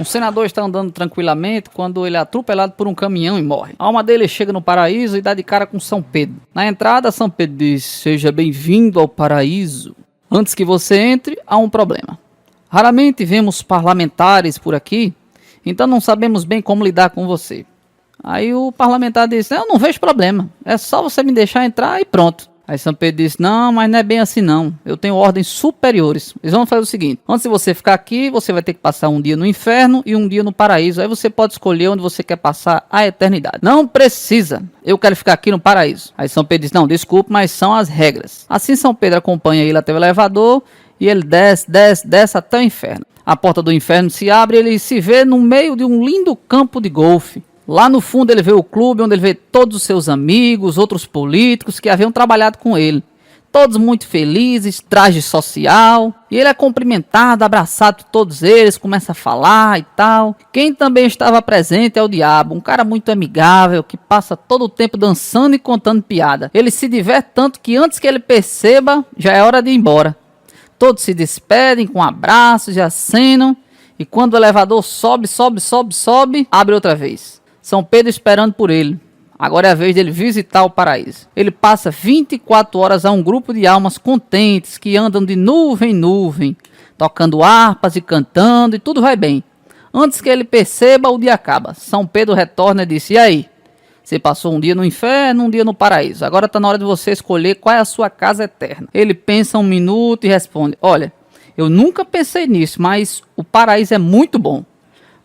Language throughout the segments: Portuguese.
Um senador está andando tranquilamente quando ele é atropelado por um caminhão e morre. A alma dele chega no paraíso e dá de cara com São Pedro. Na entrada, São Pedro diz: "Seja bem-vindo ao paraíso. Antes que você entre, há um problema. Raramente vemos parlamentares por aqui, então não sabemos bem como lidar com você." Aí o parlamentar disse: "Eu não vejo problema, é só você me deixar entrar e pronto." Aí São Pedro disse: "Não, mas não é bem assim não. Eu tenho ordens superiores. Eles vão fazer o seguinte: antes de você ficar aqui, você vai ter que passar um dia no inferno e um dia no paraíso. Aí você pode escolher onde você quer passar a eternidade." "Não precisa. Eu quero ficar aqui no paraíso." Aí São Pedro disse: "Não, desculpe, mas são as regras." Assim São Pedro acompanha ele até o elevador e ele desce até o inferno. A porta do inferno se abre e ele se vê no meio de um lindo campo de golfe. Lá no fundo ele vê o clube onde ele vê todos os seus amigos, outros políticos que haviam trabalhado com ele. Todos muito felizes, traje social. E ele é cumprimentado, abraçado por todos eles, começa a falar e tal. Quem também estava presente é o diabo, um cara muito amigável, que passa todo o tempo dançando e contando piada. Ele se diverte tanto que antes que ele perceba, já é hora de ir embora. Todos se despedem com abraços e acenam. E quando o elevador sobe, abre outra vez. São Pedro esperando por ele. Agora é a vez dele visitar o paraíso. Ele passa 24 horas a um grupo de almas contentes que andam de nuvem em nuvem, tocando harpas e cantando, e tudo vai bem. Antes que ele perceba, o dia acaba. São Pedro retorna e diz: "E aí? Você passou um dia no inferno, um dia no paraíso. Agora está na hora de você escolher qual é a sua casa eterna." Ele pensa um minuto e responde: "Olha, eu nunca pensei nisso, mas o paraíso é muito bom.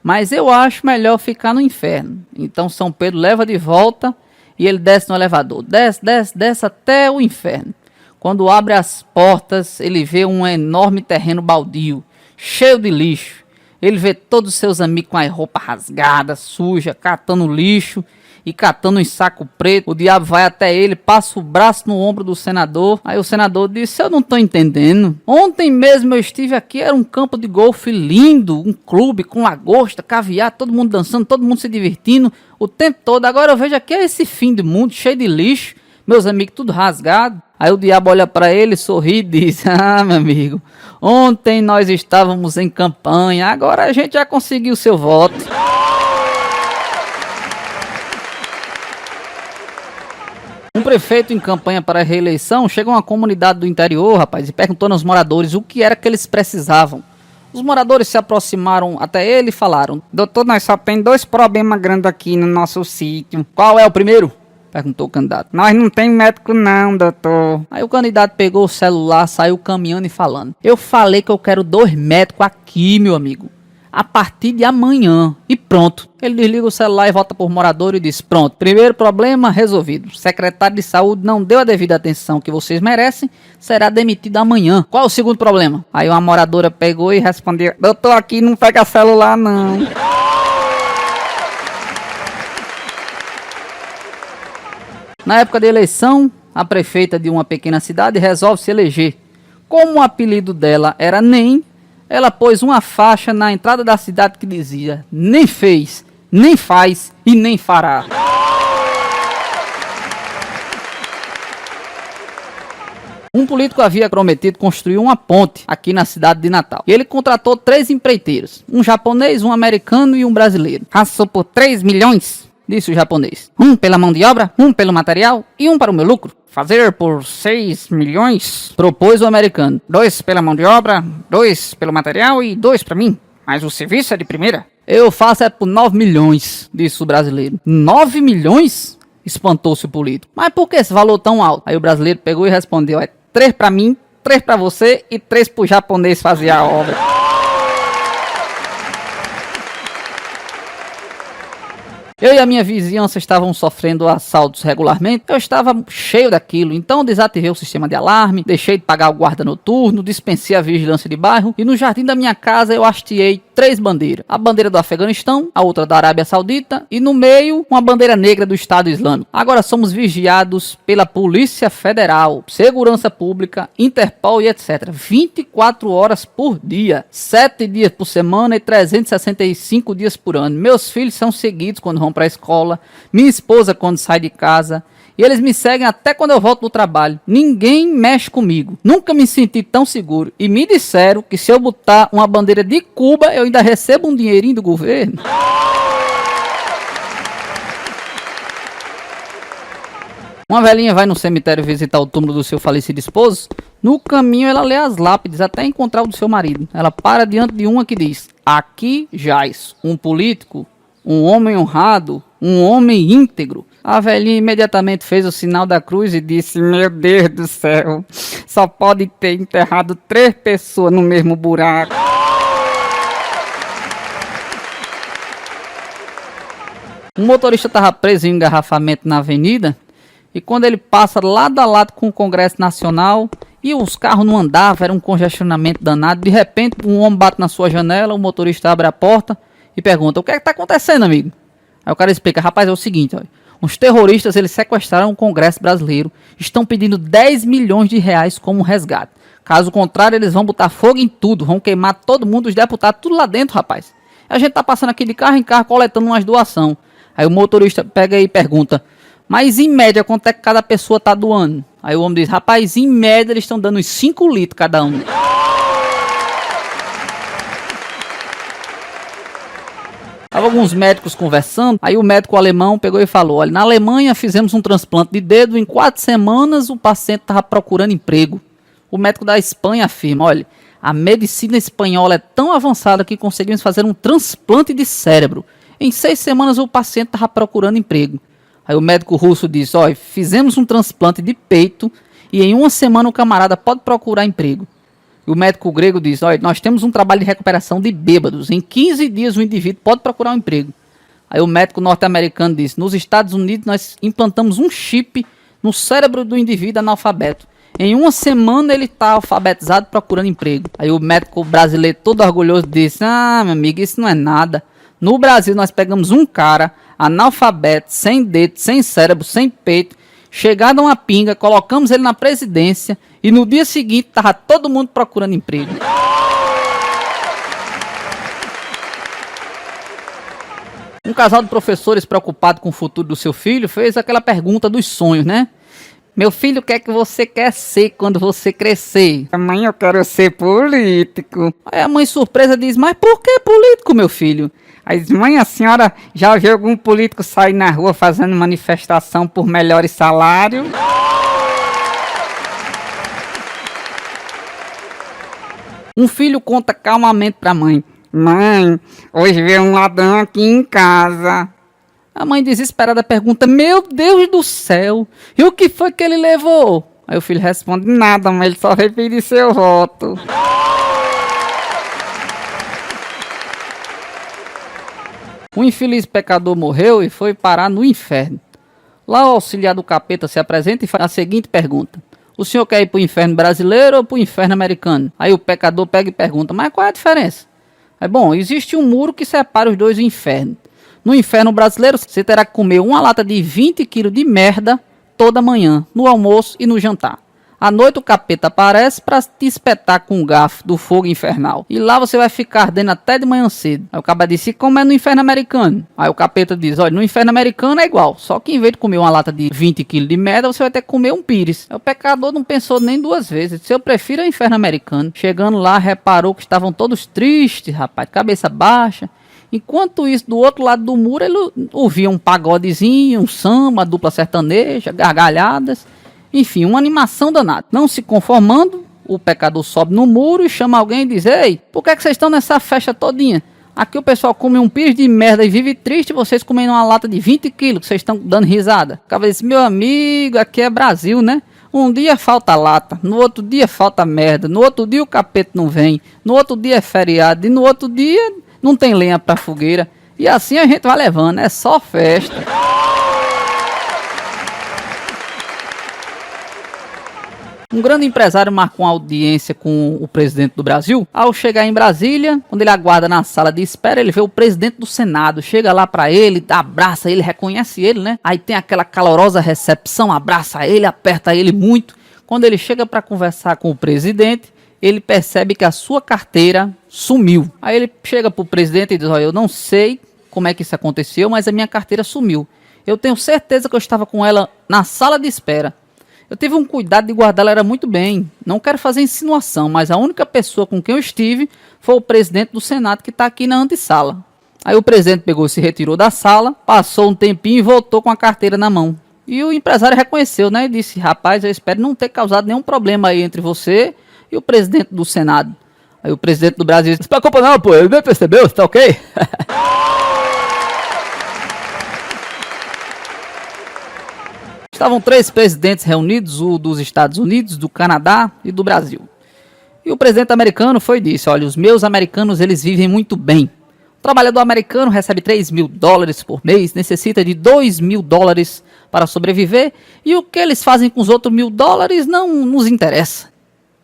Mas eu acho melhor ficar no inferno." Então São Pedro leva de volta e ele desce no elevador. Desce até o inferno. Quando abre as portas, ele vê um enorme terreno baldio, cheio de lixo. Ele vê todos os seus amigos com as roupas rasgadas, sujas, catando lixo e catando um saco preto. O diabo vai até ele, passa o braço no ombro do senador. Aí o senador disse: "Eu não estou entendendo. Ontem mesmo eu estive aqui, era um campo de golfe lindo, um clube com lagosta, caviar, todo mundo dançando, todo mundo se divertindo o tempo todo. Agora eu vejo aqui esse fim do mundo, cheio de lixo, meus amigos tudo rasgado." Aí o diabo olha para ele, sorri e diz: "Ah, meu amigo, ontem nós estávamos em campanha, agora a gente já conseguiu seu voto." Um prefeito em campanha para a reeleição chegou a uma comunidade do interior, rapaz, e perguntou aos moradores o que era que eles precisavam. Os moradores se aproximaram até ele e falaram: "Doutor, nós só tem 2 problemas grandes aqui no nosso sítio." "Qual é o primeiro?" perguntou o candidato. "Nós não tem médico não, doutor." Aí o candidato pegou o celular, saiu caminhando e falando: "Eu falei que eu quero 2 médicos aqui, meu amigo, a partir de amanhã." E pronto. Ele desliga o celular e volta por morador e diz: "Pronto, primeiro problema resolvido. O secretário de saúde não deu a devida atenção que vocês merecem, será demitido amanhã." "Qual o segundo problema?" Aí uma moradora pegou e respondeu: "Doutor, aqui não pega celular não." Na época da eleição, a prefeita de uma pequena cidade resolve se eleger. Como o apelido dela era NEM, ela pôs uma faixa na entrada da cidade que dizia: "Nem fez, nem faz e nem fará." Um político havia prometido construir uma ponte aqui na cidade de Natal. E ele contratou 3 empreiteiros: um japonês, um americano e um brasileiro. "Passou por 3 milhões, disse o japonês. "Um pela mão de obra, um pelo material e um para o meu lucro." "Fazer por 6 milhões, propôs o americano. 2 pela mão de obra, 2 pelo material e 2 para mim. Mas o serviço é de primeira." "Eu faço é por 9 milhões, disse o brasileiro. 9 milhões? Espantou-se o político. "Mas por que esse valor tão alto?" Aí o brasileiro pegou e respondeu: "É 3 para mim, 3 para você e 3 para o japonês fazer a obra." Eu e a minha vizinhança estavam sofrendo assaltos regularmente. Eu estava cheio daquilo, então desativei o sistema de alarme, deixei de pagar o guarda noturno, dispensei a vigilância de bairro e no jardim da minha casa eu hasteei 3 bandeiras. A bandeira do Afeganistão, a outra da Arábia Saudita e no meio uma bandeira negra do Estado Islâmico. Agora somos vigiados pela Polícia Federal, Segurança Pública, Interpol e etc. 24 horas por dia, 7 dias por semana e 365 dias por ano. Meus filhos são seguidos quando vão para a escola, minha esposa quando sai de casa E eles me seguem até quando eu volto do trabalho. Ninguém mexe comigo. Nunca me senti tão seguro. E me disseram que se eu botar uma bandeira de Cuba, eu ainda recebo um dinheirinho do governo. Uma velhinha vai no cemitério visitar o túmulo do seu falecido esposo. No caminho ela lê as lápides até encontrar o do seu marido. Ela para diante de uma que diz: aqui jaz um político, um homem honrado, um homem íntegro. A velhinha imediatamente fez o sinal da cruz e disse: meu Deus do céu, só pode ter enterrado 3 pessoas no mesmo buraco. Um motorista estava preso em um engarrafamento na avenida. E quando ele passa lado a lado com o Congresso Nacional e os carros não andavam, era um congestionamento danado. De repente, um homem bate na sua janela, o motorista abre a porta e pergunta: o que é que está acontecendo, amigo? Aí o cara explica: rapaz, é o seguinte, olha, uns terroristas, eles sequestraram o Congresso brasileiro, estão pedindo 10 milhões de reais como resgate. Caso contrário, eles vão botar fogo em tudo, vão queimar todo mundo, os deputados, tudo lá dentro, rapaz. A gente tá passando aqui de carro em carro coletando umas doações. Aí o motorista pega e pergunta: mas em média, quanto é que cada pessoa tá doando? Aí o homem diz: rapaz, em média eles estão dando uns 5 litros cada um. Tava alguns médicos conversando, aí o médico alemão pegou e falou: olha, na Alemanha fizemos um transplante de dedo, em 4 semanas o paciente tava procurando emprego. O médico da Espanha afirma: olha, a medicina espanhola é tão avançada que conseguimos fazer um transplante de cérebro. Em 6 semanas o paciente tava procurando emprego. Aí o médico russo diz: olha, fizemos um transplante de peito e em 1 semana o camarada pode procurar emprego. E o médico grego diz: olha, nós temos um trabalho de recuperação de bêbados. Em 15 dias o indivíduo pode procurar um emprego. Aí o médico norte-americano diz: nos Estados Unidos nós implantamos um chip no cérebro do indivíduo analfabeto. Em 1 semana ele está alfabetizado procurando emprego. Aí o médico brasileiro todo orgulhoso disse: ah, meu amigo, isso não é nada. No Brasil nós pegamos um cara analfabeto, sem dedo, sem cérebro, sem peito, chegado a uma pinga, colocamos ele na presidência e no dia seguinte tava todo mundo procurando emprego. Um casal de professores preocupado com o futuro do seu filho fez aquela pergunta dos sonhos, né? Meu filho, o que é que você quer ser quando você crescer? Mãe, eu quero ser político. Aí a mãe surpresa diz: mas por que político, meu filho? Aí diz: mãe, a senhora já viu algum político sair na rua fazendo manifestação por melhores salários? Um filho conta calmamente pra mãe: mãe, hoje veio um ladrão aqui em casa. A mãe desesperada pergunta: meu Deus do céu, e o que foi que ele levou? Aí o filho responde: nada, mas ele só veio pedir seu voto. Um infeliz pecador morreu e foi parar no inferno. Lá o auxiliar do capeta se apresenta e faz a seguinte pergunta: o senhor quer ir pro inferno brasileiro ou pro inferno americano? Aí o pecador pega e pergunta: mas qual é a diferença? Bom, existe um muro que separa os dois infernos. No inferno brasileiro, você terá que comer uma lata de 20 quilos de merda toda manhã, no almoço e no jantar. À noite o capeta aparece para te espetar com um garfo do fogo infernal. E lá você vai ficar ardendo até de manhã cedo. Aí o capeta disse: como é no inferno americano? Aí o capeta diz: olha, no inferno americano é igual, só que em vez de comer uma lata de 20 quilos de merda, você vai ter que comer um pires. Aí o pecador não pensou nem 2 vezes. Disse: eu prefiro o inferno americano. Chegando lá, reparou que estavam todos tristes, rapaz, cabeça baixa. Enquanto isso, do outro lado do muro, ele ouvia um pagodezinho, um samba, uma dupla sertaneja, gargalhadas. Enfim, uma animação danada. Não se conformando, o pecador sobe no muro e chama alguém e diz: ei, por que vocês estão nessa festa todinha? Aqui o pessoal come um pires de merda e vive triste, vocês comendo uma lata de 20 quilos, que vocês estão dando risada. O cara disse: meu amigo, aqui é Brasil, né? Um dia falta lata, no outro dia falta merda, no outro dia o capeta não vem, no outro dia é feriado e no outro dia não tem lenha pra fogueira. E assim a gente vai levando, é só festa. Um grande empresário marcou uma audiência com o presidente do Brasil. Ao chegar em Brasília, quando ele aguarda na sala de espera, ele vê o presidente do Senado. Chega lá pra ele, abraça ele, reconhece ele, né? Aí tem aquela calorosa recepção, abraça ele, aperta ele muito. Quando ele chega para conversar com o presidente, ele percebe que a sua carteira sumiu. Aí ele chega pro presidente e diz: olha, eu não sei como é que isso aconteceu, mas a minha carteira sumiu. Eu tenho certeza que eu estava com ela na sala de espera. Eu tive um cuidado de guardá-la era muito bem. Não quero fazer insinuação, mas a única pessoa com quem eu estive foi o presidente do Senado que está aqui na antessala. Aí o presidente pegou e se retirou da sala, passou um tempinho e voltou com a carteira na mão. E o empresário reconheceu, né? E disse, rapaz, eu espero não ter causado nenhum problema aí entre você e o presidente do Senado. Aí o presidente do Brasil disse, não se preocupa não, pô, ele nem percebeu, tá ok? Estavam 3 presidentes reunidos, o dos Estados Unidos, do Canadá e do Brasil. E o presidente americano foi e disse, olha, os meus americanos eles vivem muito bem. O trabalhador americano recebe $3.000 por mês, necessita de $2.000 para sobreviver, e o que eles fazem com os outros $1.000 não nos interessa.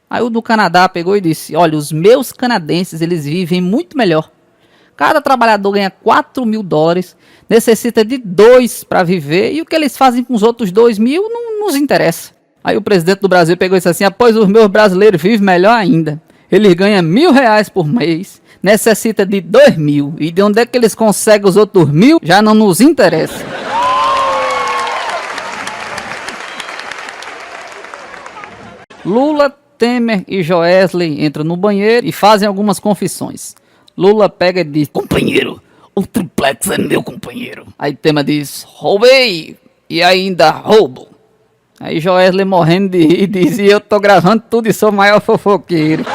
Aí o do Canadá pegou e disse, olha, os meus canadenses eles vivem muito melhor. Cada trabalhador ganha $4.000, necessita de 2 para viver, e o que eles fazem com os outros 2.000 não nos interessa. Aí o presidente do Brasil pegou e disse assim, após os meus brasileiros vivem melhor ainda. Eles ganham R$1.000 por mês, necessita de 2.000, e de onde é que eles conseguem os outros 1.000 já não nos interessa. Lula, Temer e Joesley entram no banheiro e fazem algumas confissões. Lula pega e diz, companheiro, o triplex é meu companheiro. Aí Temer diz, roubei e ainda roubo. Aí Joesley morrendo de rir diz, e eu tô gravando tudo e sou o maior fofoqueiro.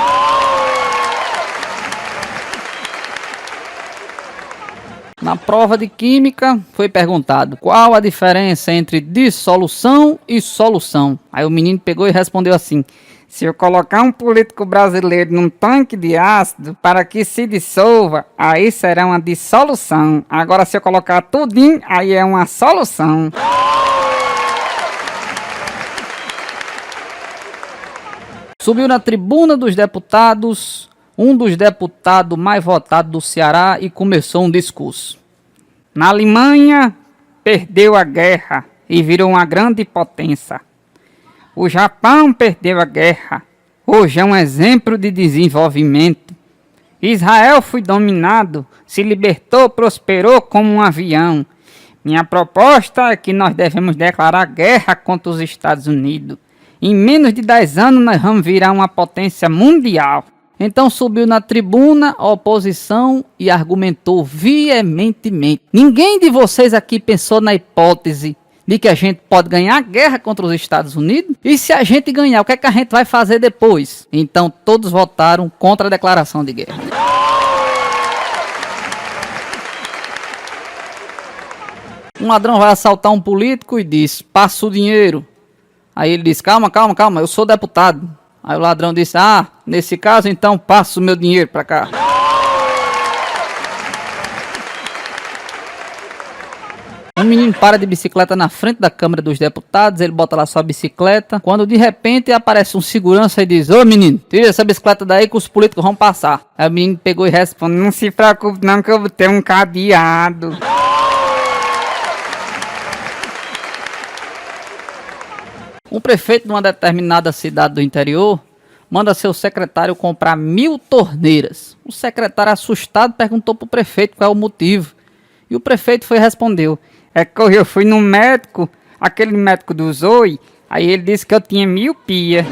Na prova de química foi perguntado qual a diferença entre dissolução e solução. Aí o menino pegou e respondeu assim, se eu colocar um político brasileiro num tanque de ácido para que se dissolva, aí será uma dissolução. Agora se eu colocar tudinho, aí é uma solução. Subiu na tribuna dos deputados um dos deputados mais votados do Ceará e começou um discurso. Na Alemanha, perdeu a guerra e virou uma grande potência. O Japão perdeu a guerra, hoje é um exemplo de desenvolvimento. Israel foi dominado, se libertou, prosperou como um avião. Minha proposta é que nós devemos declarar guerra contra os Estados Unidos. Em menos de 10 anos nós vamos virar uma potência mundial. Então subiu na tribuna a oposição e argumentou veementemente. Ninguém de vocês aqui pensou na hipótese de que a gente pode ganhar a guerra contra os Estados Unidos? E se a gente ganhar, o que é que a gente vai fazer depois? Então todos votaram contra a declaração de guerra. Um ladrão vai assaltar um político e diz, passa o dinheiro. Aí ele diz, calma, eu sou deputado. Aí o ladrão disse, nesse caso então passa o meu dinheiro pra cá. Um menino para de bicicleta na frente da Câmara dos Deputados, ele bota lá sua bicicleta, quando de repente aparece um segurança e diz, ô menino, tira essa bicicleta daí que os políticos vão passar. Aí o menino pegou e responde, não se preocupe não que eu vou ter um cadeado. Um prefeito de uma determinada cidade do interior manda seu secretário comprar 1.000 torneiras. O secretário, assustado, perguntou para o prefeito qual é o motivo. E o prefeito foi e respondeu, é que eu fui no médico, aquele médico do Zoe, aí ele disse que eu tinha miopia.